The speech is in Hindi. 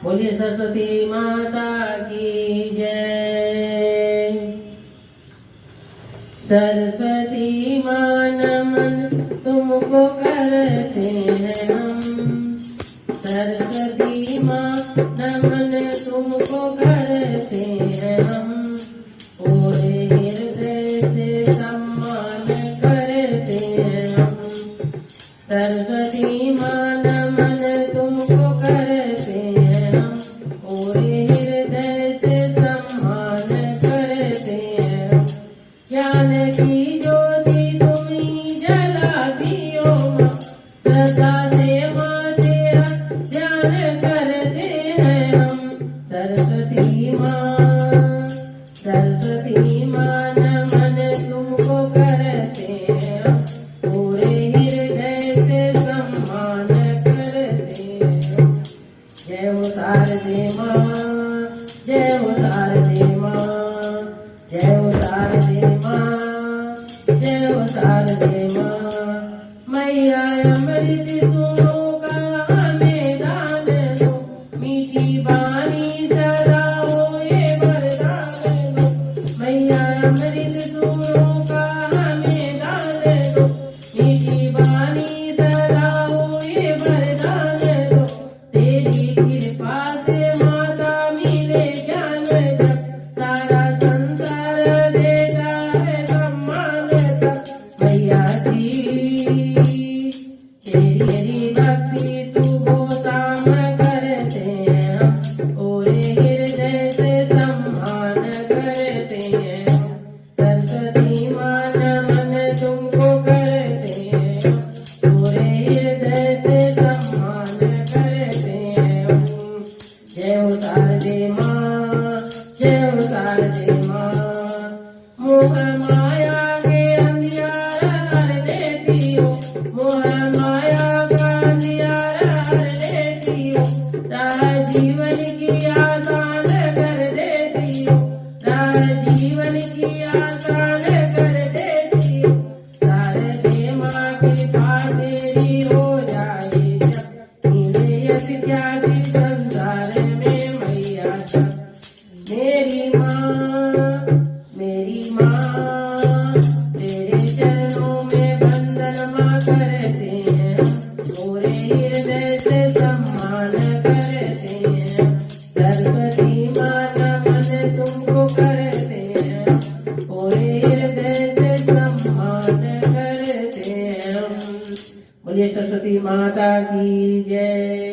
बोलिए सरस्वती माता की जय। सरस्वती माँ नमन तुमको करते हैं हम। सरस्वती माँ नमन तुमको करते हैं हम। पूरे हृदय से सम्मान करते हैं हम। सरस्वती माँ नमन तुमको करते हैं हम। पूरे हृदय से सम्मान करते हैं हम। ज्ञान की ज्योति तुम्हीं जलाती हो माँ। सदा से माँ तेरा ध्यान करते हैं हम। सरस्वती माँ नमन तुमको करते हैं हम। पूरे हृदय से सम्मान करते हैं। जय हो शारदे माँ, जय हो शारदे माँ, जय हो शारदे माँ, जय हो शारदे माँ। मैया अमृत सुनो का हमें दान दो। मीठी बानी सदा हो ये वरदान दो। मैया अमृत सुनो का हमें दान दो। मीठी बानी सदा हो ये वरदान दो। तेरी कृपा से माता मिले ज्ञान जब। सारा संसार देता है सम्मान तब। मैया जी तेरी भक्ति तू गोताम करते हैं हम। पूरे हृदय से सम्मान करते हैं हम। सरस्वती माँ नमन तुमको करते हैं हम। पूरे हृदय से सम्मान करते हैं हम। जय हो शारदे माँ, जय हो शारदे माँ। मोह माया के अंधियारा हर लेती हो। मोह माया का अंधियारा हर लेती हो। राह जीवन की आसान कर देती हो। राह जीवन की आसान कर देती हो। शारदे माँ कृपा तेरी हो जाए जब। नीले यश त्यागी संसार में मैया जब। मेरी माँ तेरे चरणों में वंदन माँ करते हैं हम। पूरे हृदय से सम्मान करते हैं। सरस्वती माँ नमन तुमको करते हैं। पूरे हृदय से सम्मान करते हैं। बोलिए सरस्वती माता की जय।